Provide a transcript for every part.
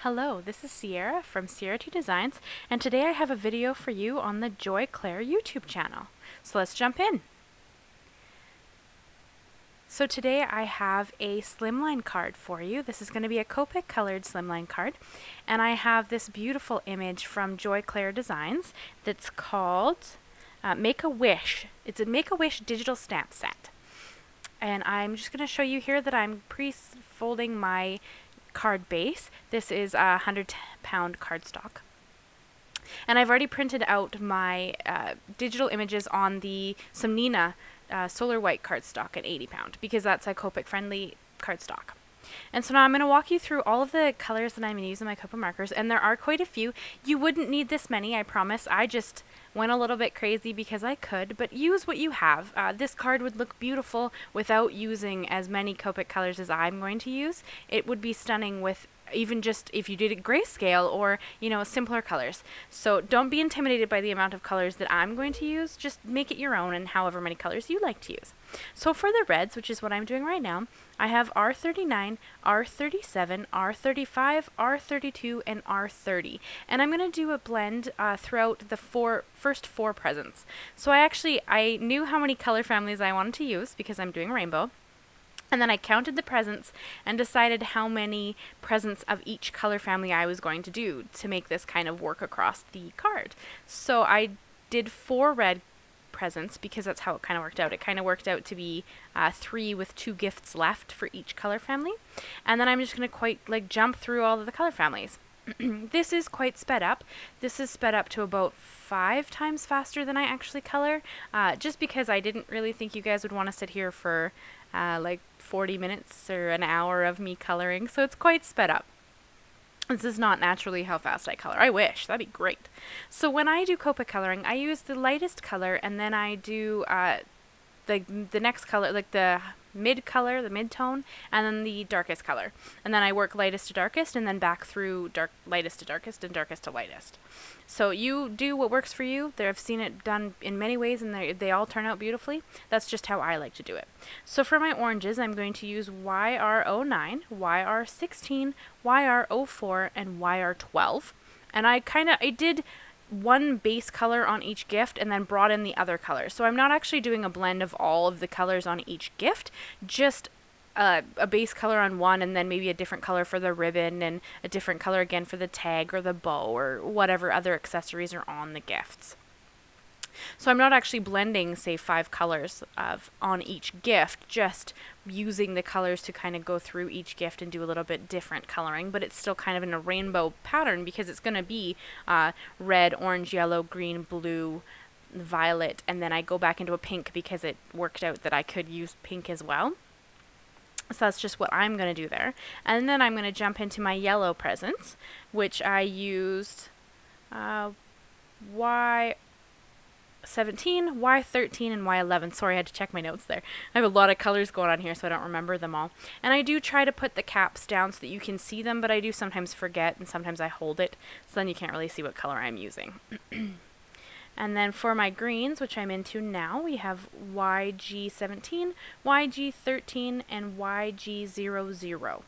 Hello, this is Sierra from Sierra T Designs, and today I have a video for you on the Clair YouTube channel. So let's jump in. So today I have a Slimline card for you. This is going to be a Copic colored Slimline card, and I have this beautiful image from Clair Designs that's called Make a Wish. It's a Make a Wish digital stamp set. And I'm just going to show you here that I'm pre-folding my card base. This is a 100-pound cardstock. And I've already printed out my digital images on the Slimline Solar White cardstock at 80-pound because that's a Copic friendly cardstock. And so now I'm going to walk you through all of the colors that I'm going to use in my Copic markers, and there are quite a few. You wouldn't need this many, I promise. I just went a little bit crazy because I could, but use what you have. This card would look beautiful without using as many Copic colors as I'm going to use. It would be stunning with even just if you did it grayscale or, simpler colors. So don't be intimidated by the amount of colors that I'm going to use. Just make it your own and however many colors you like to use. So for the reds, which is what I'm doing right now, I have R39, R37, R35, R32, and R30. And I'm going to do a blend throughout the first four presents. So I knew how many color families I wanted to use because I'm doing rainbow. And then I counted the presents and decided how many presents of each color family I was going to do to make this kind of work across the card. So I did 4 red presents because that's how it kind of worked out. It kind of worked out to be 3 with 2 gifts left for each color family. And then I'm just going to jump through all of the color families. This is quite sped up. This is sped up to about 5 times faster than I actually color, just because I didn't really think you guys would want to sit here for 40 minutes or an hour of me coloring, so it's quite sped up. This is not naturally how fast I color. I wish. That'd be great. So when I do Copic coloring, I use the lightest color, and then I do the next color, like the mid color, the mid-tone, and then the darkest color. And then I work lightest to darkest, and then back through lightest to darkest, and darkest to lightest. So you do what works for you. I've seen it done in many ways, and they all turn out beautifully. That's just how I like to do it. So for my oranges, I'm going to use YR09, YR16, YR04, and YR12. And I did one base color on each gift and then brought in the other colors. So I'm not actually doing a blend of all of the colors on each gift, just a base color on one and then maybe a different color for the ribbon and a different color again for the tag or the bow or whatever other accessories are on the gifts. So I'm not actually blending, say, 5 colors on each gift, just using the colors to kind of go through each gift and do a little bit different coloring, but it's still kind of in a rainbow pattern because it's going to be red, orange, yellow, green, blue, violet, and then I go back into a pink because it worked out that I could use pink as well. So that's just what I'm going to do there. And then I'm going to jump into my yellow presents, which I used Y17, Y13, and Y11. Sorry, I had to check my notes there. I have a lot of colors going on here, so I don't remember them all. And I do try to put the caps down so that you can see them, but I do sometimes forget, and sometimes I hold it, so then you can't really see what color I'm using. And then for my greens, which I'm into now, we have YG17, YG13, and YG00.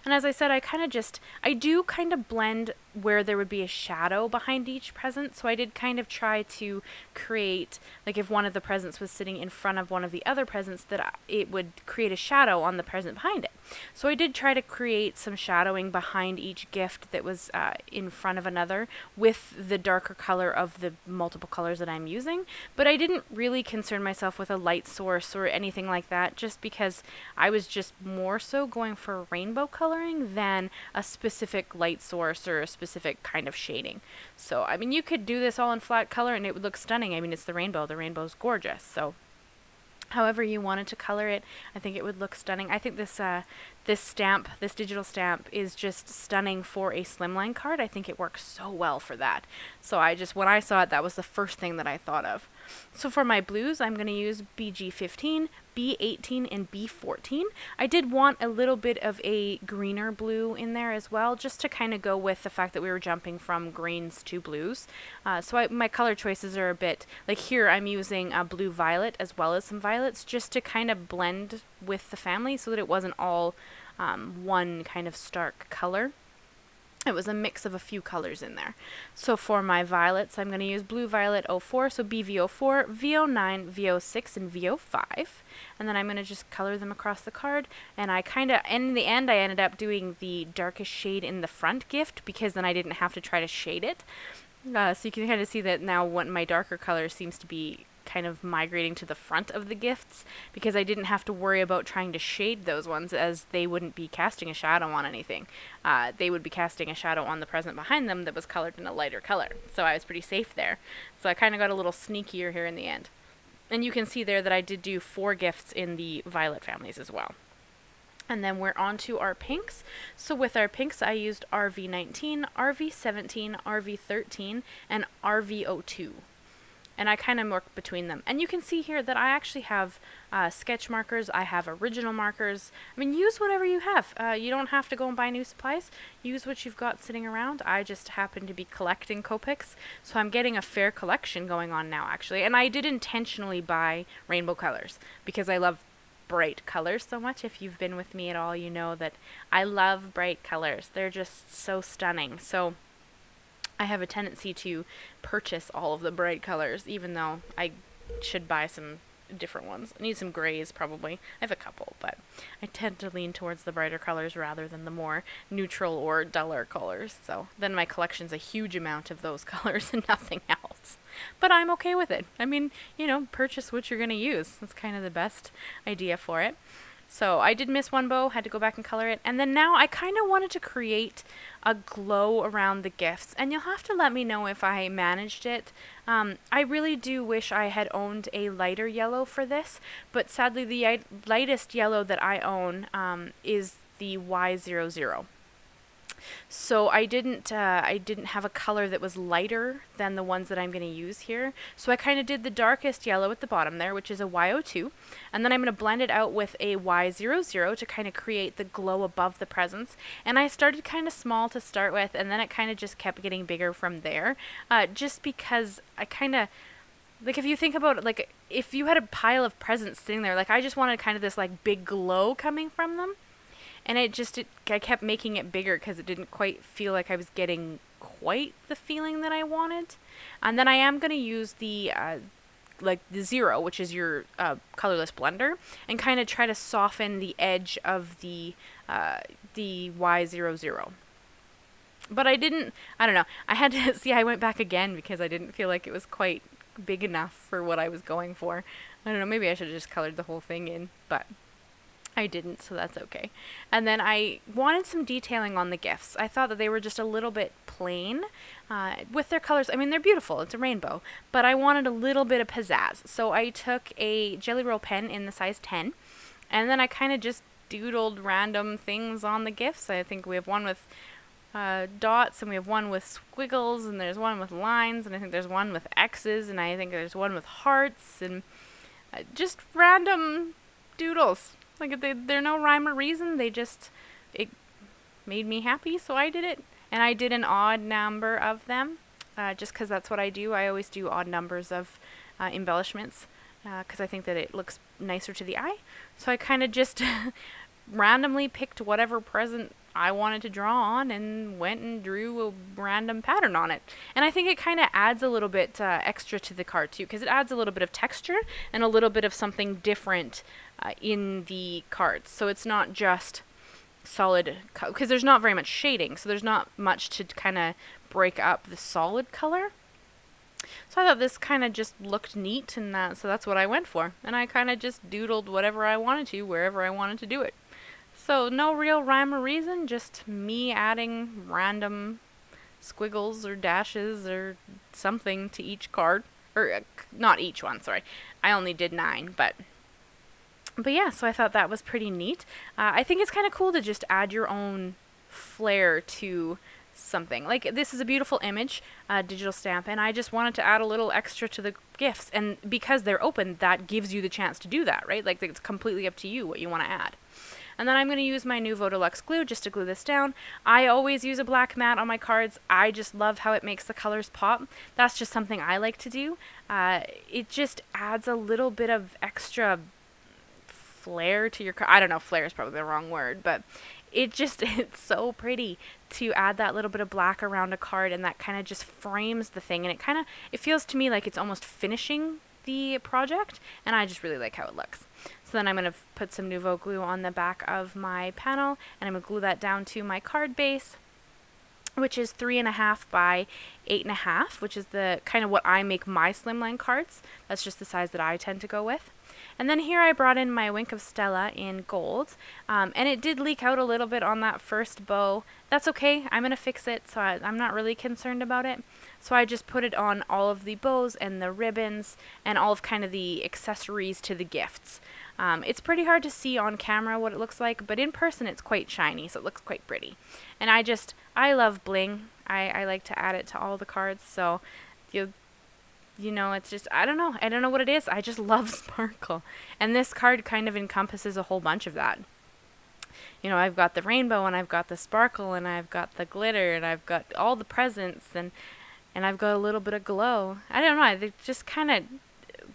And as I said, I do kind of blend where there would be a shadow behind each present. So I did kind of try to create, like if one of the presents was sitting in front of one of the other presents, that it would create a shadow on the present behind it. So I did try to create some shadowing behind each gift that was in front of another with the darker color of the multiple colors that I'm using. But I didn't really concern myself with a light source or anything like that, just because I was just more so going for rainbow coloring than a specific light source or a specific kind of shading. So, I mean, you could do this all in flat color and it would look stunning. I mean, it's the rainbow. The rainbow's gorgeous. So, however you wanted to color it, I think it would look stunning. I think this digital stamp is just stunning for a Slimline card. I think it works so well for that. So when I saw it, that was the first thing that I thought of. So for my blues, I'm going to use BG15, B18, and B14. I did want a little bit of a greener blue in there as well, just to kind of go with the fact that we were jumping from greens to blues. My color choices are a bit, like here I'm using a blue violet as well as some violets, just to kind of blend with the family so that it wasn't all one kind of stark color. It was a mix of a few colors in there. So for my violets, I'm going to use Blue Violet 04, so BV04, VO9, VO6, and VO5. And then I'm going to just color them across the card. And I kind of, in the end, I ended up doing the darkest shade in the front gift because then I didn't have to try to shade it. So you can kind of see that now what my darker color seems to be kind of migrating to the front of the gifts because I didn't have to worry about trying to shade those ones, as they wouldn't be casting a shadow on anything. They would be casting a shadow on the present behind them that was colored in a lighter color. So I was pretty safe there. So I kind of got a little sneakier here in the end. And you can see there that I did do 4 gifts in the violet families as well. And then we're on to our pinks. So with our pinks, I used RV19, RV17, RV13, and RV02. And I kind of work between them. And you can see here that I actually have sketch markers. I have original markers. I mean, use whatever you have. You don't have to go and buy new supplies. Use what you've got sitting around. I just happen to be collecting Copics, so I'm getting a fair collection going on now, actually. And I did intentionally buy rainbow colors because I love bright colors so much. If you've been with me at all, you know that I love bright colors. They're just so stunning. So I have a tendency to purchase all of the bright colors, even though I should buy some different ones. I need some grays, probably. I have a couple, but I tend to lean towards the brighter colors rather than the more neutral or duller colors. So then my collection's a huge amount of those colors and nothing else. But I'm okay with it. I mean, you know, purchase what you're going to use. That's kind of the best idea for it. So I did miss one bow, had to go back and color it. And then now I kind of wanted to create a glow around the gifts. And you'll have to let me know if I managed it. I really do wish I had owned a lighter yellow for this. But sadly, the lightest yellow that I own is the Y00. So I didn't have a color that was lighter than the ones that I'm going to use here. So I kind of did the darkest yellow at the bottom there, which is a Y02. And then I'm going to blend it out with a Y00 to kind of create the glow above the presents. And I started kind of small to start with, and then it kind of just kept getting bigger from there. Just because I kind of, like, if you think about it, like, if you had a pile of presents sitting there, like, I just wanted kind of this, like, big glow coming from them. And I kept making it bigger because it didn't quite feel like I was getting quite the feeling that I wanted. And then I am going to use the, like the 0, which is your colorless blender, and kind of try to soften the edge of the Y00. But I don't know. I had to see, I went back again because I didn't feel like it was quite big enough for what I was going for. I don't know, maybe I should have just colored the whole thing in, but I didn't, so that's okay. And then I wanted some detailing on the gifts. I thought that they were just a little bit plain with their colors. I mean, they're beautiful. It's a rainbow. But I wanted a little bit of pizzazz. So I took a Jelly Roll pen in the size 10, and then I kind of just doodled random things on the gifts. I think we have one with dots, and we have one with squiggles, and there's one with lines, and I think there's one with X's, and I think there's one with hearts, and just random doodles. Like, they're no rhyme or reason. It made me happy, so I did it. And I did an odd number of them, just because that's what I do. I always do odd numbers of embellishments, because I think that it looks nicer to the eye. So I kind of just randomly picked whatever present I wanted to draw on and went and drew a random pattern on it. And I think it kind of adds a little bit extra to the card, too, because it adds a little bit of texture and a little bit of something different in the cards. So it's not just solid, because there's not very much shading, so there's not much to kind of break up the solid color. So I thought this kind of just looked neat, and so that's what I went for. And I kind of just doodled whatever I wanted to, wherever I wanted to do it. So no real rhyme or reason, just me adding random squiggles or dashes or something to each card. Or not each one, sorry. I only did 9, but yeah, so I thought that was pretty neat. I think it's kind of cool to just add your own flair to something. Like, this is a beautiful image, digital stamp, and I just wanted to add a little extra to the gifts. And because they're open, that gives you the chance to do that, right? Like, it's completely up to you what you want to add. And then I'm going to use my Nuvo Deluxe glue just to glue this down. I always use a black mat on my cards. I just love how it makes the colors pop. That's just something I like to do. It just adds a little bit of extra flair to your card. I don't know, flair is probably the wrong word, but it's so pretty to add that little bit of black around a card, and that kind of just frames the thing, and it feels to me like it's almost finishing the project, and I just really like how it looks. So then I'm going to put some Nouveau glue on the back of my panel, and I'm going to glue that down to my card base, which is 3.5 by 8.5, which is the kind of what I make my slimline cards. That's just the size that I tend to go with. And then here I brought in my Wink of Stella in gold, and it did leak out a little bit on that first bow. That's okay, I'm going to fix it, so I'm not really concerned about it. So I just put it on all of the bows and the ribbons and all of kind of the accessories to the gifts. It's pretty hard to see on camera what it looks like, but in person it's quite shiny, so it looks quite pretty. And I love bling. I like to add it to all the cards, so you know, it's just, I don't know what it is. I just love sparkle. And this card kind of encompasses a whole bunch of that. You know, I've got the rainbow, and I've got the sparkle, and I've got the glitter, and I've got all the presents, and I've got a little bit of glow. I don't know, it just kind of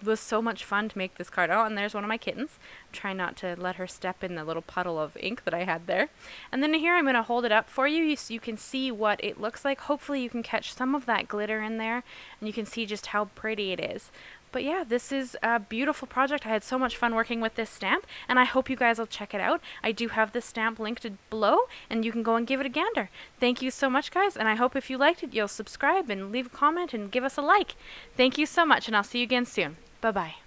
was so much fun to make this card. Oh, and there's one of my kittens. I'm trying not to let her step in the little puddle of ink that I had there. And then here I'm going to hold it up for you so you can see what it looks like. Hopefully you can catch some of that glitter in there, and you can see just how pretty it is. But yeah, this is a beautiful project. I had so much fun working with this stamp, and I hope you guys will check it out. I do have this stamp linked below, and you can go and give it a gander. Thank you so much, guys, and I hope if you liked it, you'll subscribe and leave a comment and give us a like. Thank you so much, and I'll see you again soon. Bye-bye.